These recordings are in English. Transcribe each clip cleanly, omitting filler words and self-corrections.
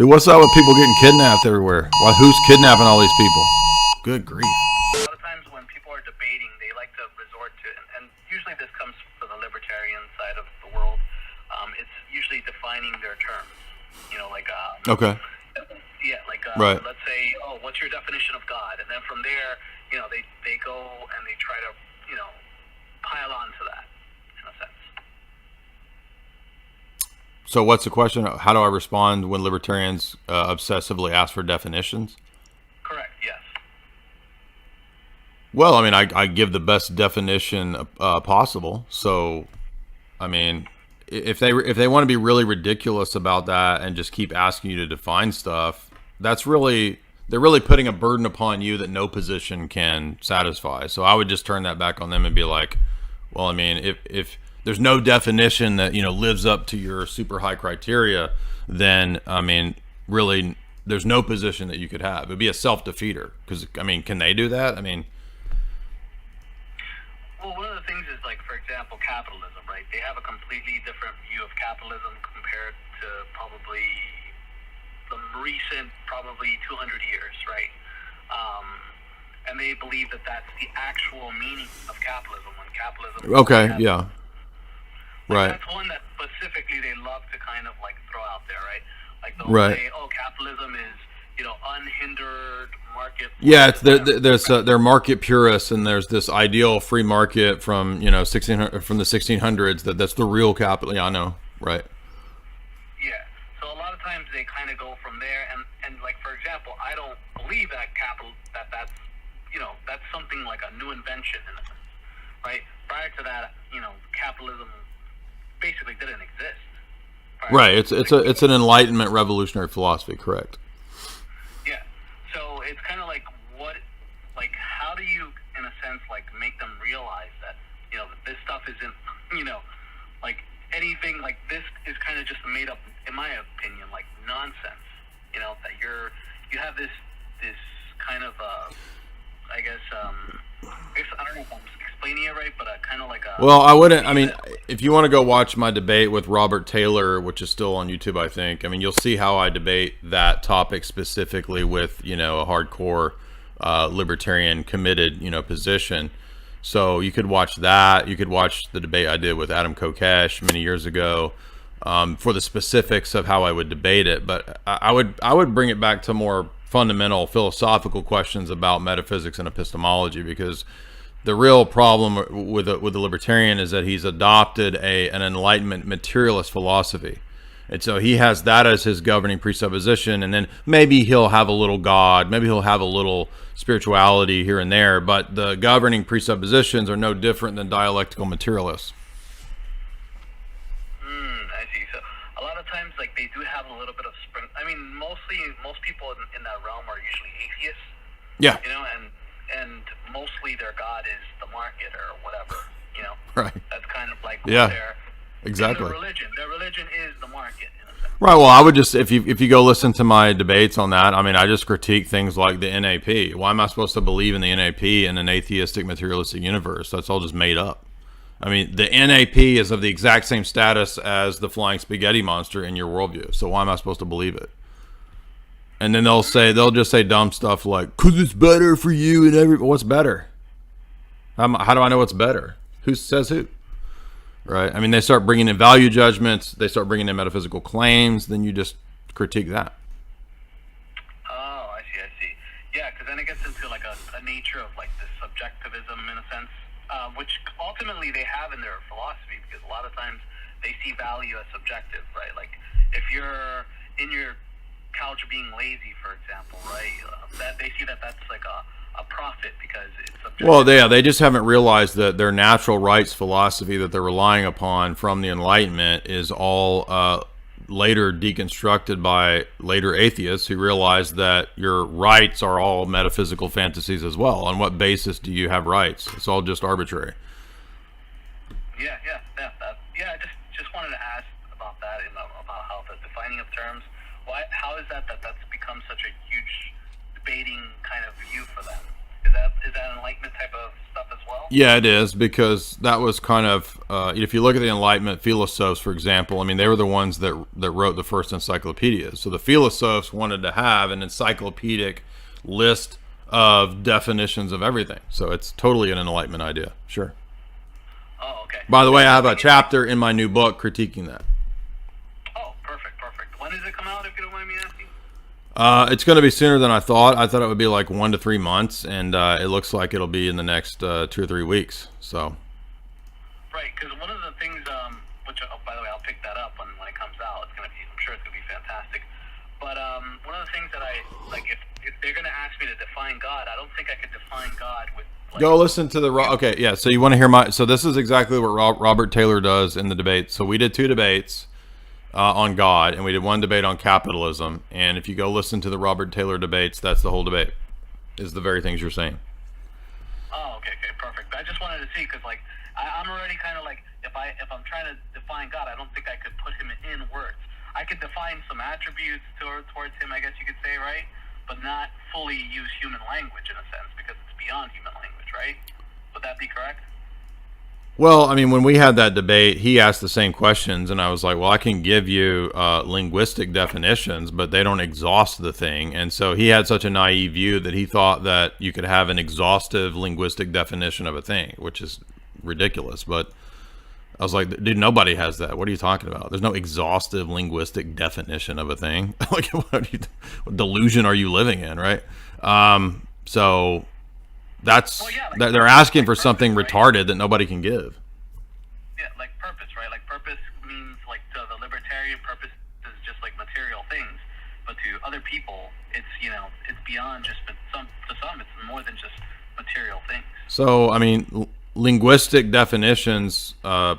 Dude, what's up with people getting kidnapped everywhere? Why? Who's kidnapping all these people? Good grief. A lot of times when people are debating, they like to resort to, and usually this comes from the libertarian side of the world, it's usually defining their terms. You know, like, Okay. yeah, like, Right. let's say, oh, what's your definition of God? And then from there, you know, they go and they try to, you know, pile on to that, in a sense. So what's the question? How do I respond when libertarians obsessively ask for definitions? Correct, yes. Well, I mean, I give the best definition possible. So, I mean, if they want to be really ridiculous about that and just keep asking you to define stuff, they're really putting a burden upon you that no position can satisfy. So I would just turn that back on them and be like, well, I mean, if there's no definition that, you know, lives up to your super high criteria, then, I mean, really, there's no position that you could have. It'd be a self-defeater. Because, I mean, can they do that? I mean... Well, one of the things is, like, for example, capitalism, right? They have a completely different view of capitalism compared to probably the recent, probably 200 years, right? And they believe that that's the actual meaning of capitalism. When capitalism... Okay, yeah. Right. That's one that specifically they love to kind of like throw out there, right? Like they'll say, "Oh, capitalism is, you know, unhindered market." Yeah, it's they're market purists, and there's this ideal free market from, you know, from the 1600s that's the real capital. Yeah, I know, right? Yeah. So a lot of times they kind of go from there, and like for example, I don't believe that that's you know, that's something like a new invention in a sense, right? Prior to that, you know, capitalism basically didn't exist. Right. It's an Enlightenment revolutionary philosophy, correct? Yeah. So it's kind of like how do you, in a sense, like make them realize that, you know, this stuff isn't, you know, like anything like this is kind of just made up, in my opinion, like nonsense. You know, that you have this kind of I guess I don't know if I'm explaining it right, but kind of like a... Well, I wouldn't... I mean, if you want to go watch my debate with Robert Taylor, which is still on YouTube, I think, I mean, you'll see how I debate that topic specifically with, you know, a hardcore libertarian committed, you know, position. So you could watch that. You could watch the debate I did with Adam Kokesh many years ago for the specifics of how I would debate it. But I would bring it back to more fundamental philosophical questions about metaphysics and epistemology, because the real problem with the libertarian is that he's adopted an Enlightenment materialist philosophy, and so he has that as his governing presupposition, and then maybe he'll have a little God, maybe he'll have a little spirituality here and there, but the governing presuppositions are no different than dialectical materialists. I see. So a lot of times, like, they do have a little bit of spring. I mean, most people in that realm are usually atheists. Yeah. You know, and mostly their God is the market or whatever. You know. Right. That's kind of like exactly. Their religion is the market. In a sense. Right. Well, I would just, if you go listen to my debates on that, I mean, I just critique things like the NAP. Why am I supposed to believe in the NAP in an atheistic materialistic universe? That's all just made up. I mean, the NAP is of the exact same status as the flying spaghetti monster in your worldview. So why am I supposed to believe it? And then they'll just say dumb stuff like, "Cause it's better for you and every." What's better? How do I know what's better? Who says who? Right? I mean, they start bringing in value judgments. They start bringing in metaphysical claims. Then you just critique that. Oh, I see. Yeah, because then it gets into like a nature of like this subjectivism in a sense. Which ultimately they have in their philosophy, because a lot of times they see value as subjective, right? Like if you're in your couch being lazy, for example, right? That they see that's like a profit because it's subjective. Well, they just haven't realized that their natural rights philosophy that they're relying upon from the Enlightenment is all later deconstructed by later atheists who realize that your rights are all metaphysical fantasies as well. On what basis do you have rights? It's all just arbitrary. Yeah. I just wanted to ask about that, about how the defining of terms. How is that's become such a huge debating kind of view for them? Is Is that Enlightenment type of stuff as well? Yeah, it is, because that was kind of, if you look at the Enlightenment philosophes, for example, I mean, they were the ones that wrote the first encyclopedias. So the philosophes wanted to have an encyclopedic list of definitions of everything. So it's totally an Enlightenment idea. Sure. Oh, okay. By the way, I have a chapter in my new book critiquing that. Oh, perfect. When does it come out, if you don't mind me asking? It's going to be sooner than I thought. I thought it would be like 1 to 3 months, and it looks like it'll be in the next 2 or 3 weeks. So. Right, because one of the things, which, by the way, I'll pick that up when it comes out. It's gonna be, I'm sure it's gonna be fantastic. But one of the things that I like, if they're gonna ask me to define God, I don't think I could define God with. Like, go listen to the okay, yeah. So you want to hear so this is exactly what Robert Taylor does in the debate. So we did 2 debates on God, and we did 1 debate on capitalism. And if you go listen to the Robert Taylor debates, that's the whole debate. Is the very things you're saying. Oh, okay, perfect. I just wanted to see, because like I'm already kind of like, if I'm trying to define God, I don't think I could put him in words. I could define some attributes towards him, I guess you could say, right? But not fully use human language in a sense, because it's beyond human language, right? Would that be correct? Well, I mean, when we had that debate, he asked the same questions, and I was like, well, I can give you linguistic definitions, but they don't exhaust the thing. And so he had such a naive view that he thought that you could have an exhaustive linguistic definition of a thing, which is ridiculous. But I was like, dude, nobody has that. What are you talking about? There's no exhaustive linguistic definition of a thing. Like, what delusion are you living in, right? So that's, well, yeah, like, they're asking for purpose, something right? retarded that nobody can give. Yeah, like purpose, right? Like purpose means, like, to the libertarian, purpose is just like material things. But to other people, it's, it's beyond just, to some, it's more than just material things. So, I mean, linguistic definitions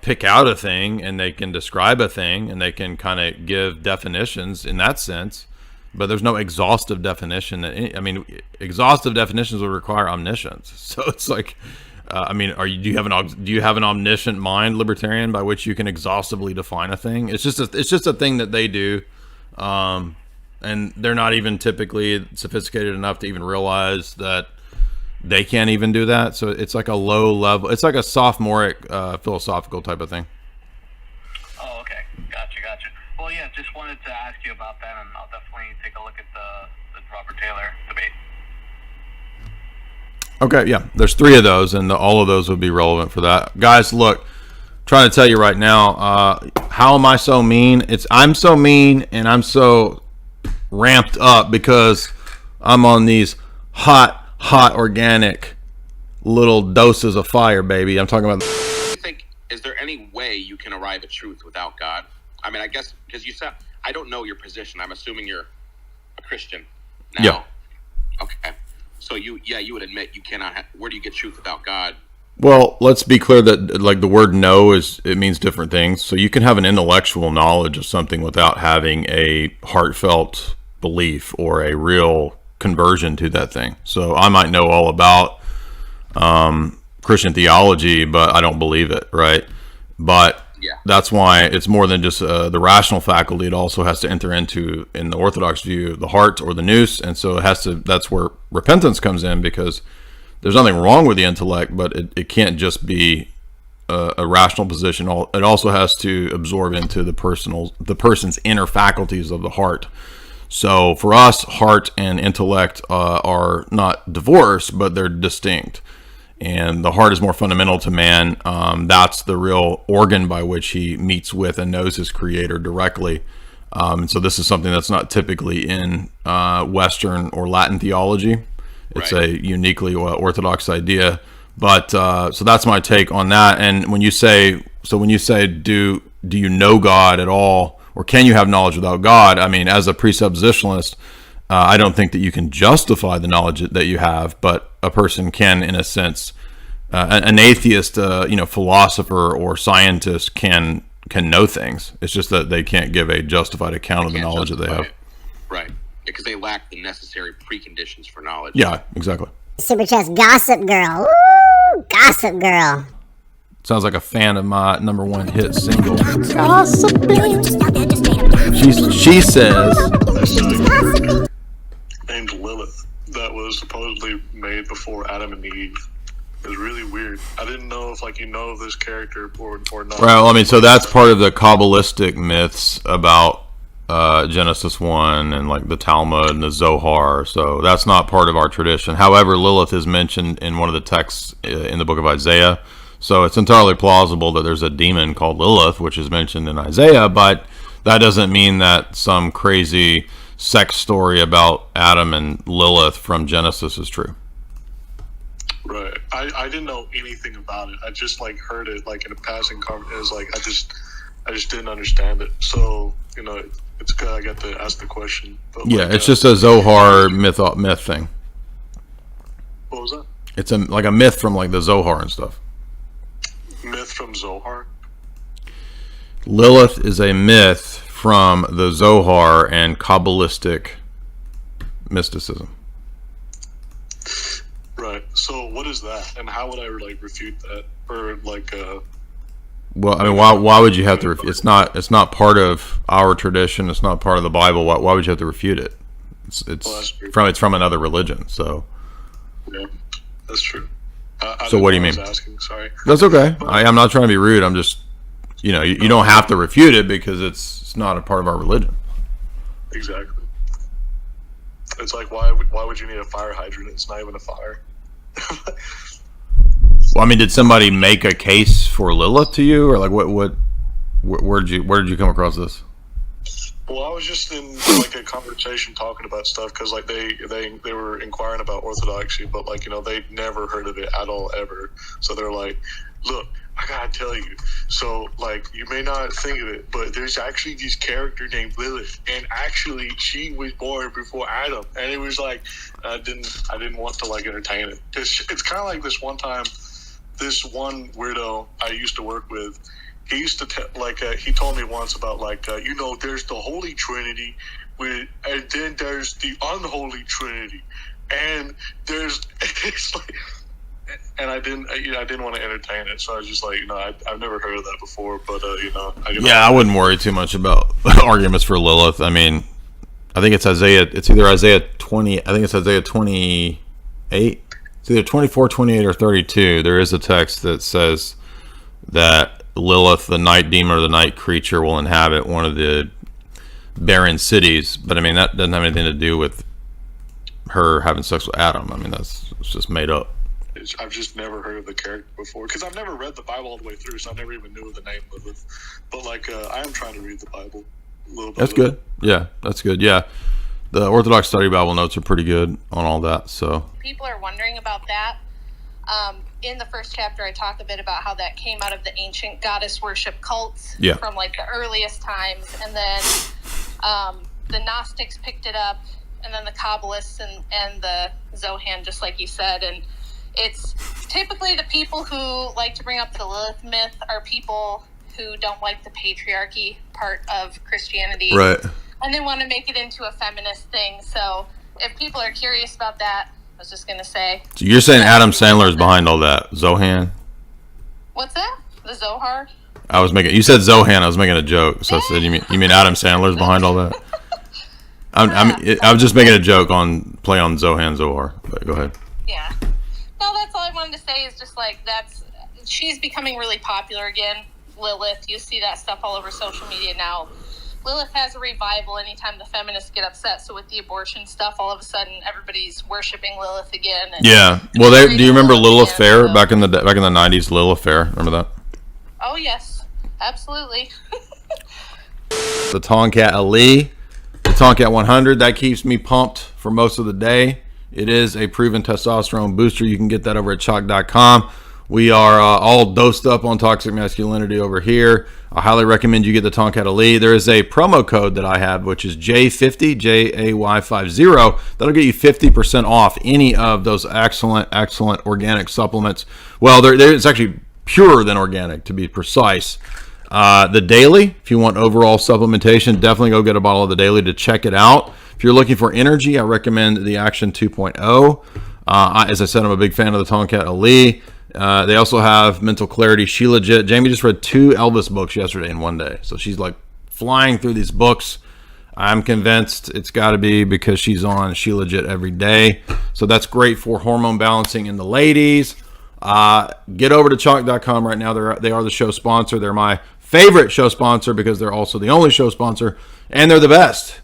pick out a thing, and they can describe a thing, and they can kind of give definitions in that sense, but there's no exhaustive definition. Exhaustive definitions would require omniscience. So it's like, do you have an omniscient mind, libertarian, by which you can exhaustively define a thing? It's just a thing that they do, and they're not even typically sophisticated enough to even realize that they can't even do that. So it's like a low level, it's like a sophomoric philosophical type of thing. Oh, okay. Gotcha. Well, yeah, just wanted to ask you about that, and I'll definitely take a look at the Robert Taylor debate. Okay, yeah, there's 3 of those, and all of those would be relevant for that. Guys, look, trying to tell you right now, how am I so mean? I'm so mean, and I'm so ramped up because I'm on these hot organic little doses of fire, baby. I'm talking about. Is there any way you can arrive at truth without God? I mean, I guess because you said, I don't know your position. I'm assuming you're a Christian now. Yeah. Okay. So you would admit you cannot where do you get truth without God? Well, let's be clear that like the word know it means different things. So you can have an intellectual knowledge of something without having a heartfelt belief or a real conversion to that thing. So I might know all about Christian theology, but I don't believe it, right? But that's why it's more than just the rational faculty. It also has to enter into, in the Orthodox view, the heart or the nous, and so it has to. That's where repentance comes in, because there's nothing wrong with the intellect, but it can't just be a rational position. It also has to absorb into the person's inner faculties of the heart. So for us, heart and intellect are not divorced, but they're distinct. And the heart is more fundamental to man. That's the real organ by which he meets with and knows his creator directly. And so this is something that's not typically in Western or Latin theology. It's a uniquely Orthodox idea. But so that's my take on that. And when you say, do you know God at all, or can you have knowledge without God? I mean, as a presuppositionalist, I don't think that you can justify the knowledge that you have, but a person can, in a sense, an atheist, philosopher or scientist can know things. It's just that they can't give a justified account of the knowledge that they have. Right, because they lack the necessary preconditions for knowledge. Yeah, exactly. Super Chest Gossip Girl. Woo! Gossip Girl. Sounds like a fan of my #1 hit single. Gossip. She says. Named Lilith. That was was supposedly made before Adam and Eve. It was really weird. I didn't know if like you know this character or not. Well, I mean, so that's part of the Kabbalistic myths about Genesis 1 and like the Talmud and the Zohar. So that's not part of our tradition. However, Lilith is mentioned in one of the texts in the book of Isaiah. So it's entirely plausible that there's a demon called Lilith, which is mentioned in Isaiah, but that doesn't mean that some crazy sex story about Adam and Lilith from Genesis is true. Right. I didn't know anything about it. I just like heard it like in a passing conversation. It was like I just didn't understand it. So, you know, it's good I got to ask the question. But Yeah, like, it's just a Zohar myth thing. What was that? It's like a myth from like the Zohar and stuff. Myth from Zohar? Lilith is a myth from the Zohar and Kabbalistic mysticism. Right. So what is that? And how would I like refute that? Or like Well, I mean, why would you have to? It's not part of our tradition. It's not part of the Bible. Why would you have to refute it? It's from another religion. So yeah, that's true. So what do you mean? I was asking, sorry. That's okay. I'm not trying to be rude. I'm just, you know, you don't have to refute it because it's not a part of our religion. Exactly. It's like why would you need a fire hydrant? It's not even a fire. Well, I mean, did somebody make a case for Lilith to you, or like where did you come across this? Well, I was just in like a conversation talking about stuff because like they were inquiring about orthodoxy, but like you know they'd never heard of it at all ever. So they're like, "Look, I gotta tell you." So like you may not think of it, but there's actually this character named Lilith, and actually she was born before Adam. And it was like I didn't want to like entertain it. It's kind of like this one time, this one weirdo I used to work with. He used to he told me once about you know, there's the Holy Trinity, and then there's the unholy Trinity, and there's it's like, and I didn't want to entertain it, so I was just like, you know, I've never heard of that before, but you know, I wouldn't worry too much about arguments for Lilith. I mean, I think it's Isaiah. It's either Isaiah 20. I think it's Isaiah 28. It's either 24, 28, or 32. There is a text that says that Lilith, the night demon or the night creature, will inhabit one of the barren cities. But I mean, that doesn't have anything to do with her having sex with Adam. I mean, it's just made up. I've just never heard of the character before because I've never read the Bible all the way through, so I never even knew the name Lilith. But I am trying to read the Bible a little bit. That's good. Yeah, that's good. Yeah, the Orthodox Study Bible notes are pretty good on all that. So people are wondering about that. In the first chapter, I talk a bit about how that came out of the ancient goddess worship cults from like the earliest times, and then the Gnostics picked it up, and then the Kabbalists and the Zohan, just like you said. And it's typically the people who like to bring up the Lilith myth are people who don't like the patriarchy part of Christianity, right? And they want to make it into a feminist thing. So if people are curious about that, I was just going to say. So you're saying Adam Sandler is behind all that? Zohan? What's that? The Zohar? You said Zohan, I was making a joke. So I said, you mean Adam Sandler's behind all that? I was just making a joke play on Zohan Zohar. But go ahead. Yeah. No, that's all I wanted to say is just like she's becoming really popular again, Lilith. You see that stuff all over social media now. Lilith has a revival anytime the feminists get upset. So with the abortion stuff, all of a sudden everybody's worshiping Lilith again. Yeah. Well, do you remember Lilith Fair back in the 90s? Lilith Fair, remember that? Oh yes, absolutely. The Tomcat Ali, the Tomcat 100, that keeps me pumped for most of the day. It is a proven testosterone booster. You can get that over at chalk.com. We are all dosed up on toxic masculinity over here. I highly recommend you get the Tomcat Elite. There is a promo code that I have, which is J50, Jay50. That'll get you 50% off any of those excellent organic supplements. Well, it's actually purer than organic, to be precise. The Daily, if you want overall supplementation, definitely go get a bottle of the Daily to check it out. If you're looking for energy, I recommend the Action 2.0. As I said, I'm a big fan of the Tomcat Elite. They also have Mental Clarity. She legit. Jamie just read 2 Elvis books yesterday in one day. So she's like flying through these books. I'm convinced it's got to be because she's on She Legit every day. So that's great for hormone balancing in the ladies. Get over to chalk.com right now. They are the show sponsor. They're my favorite show sponsor because they're also the only show sponsor, and they're the best.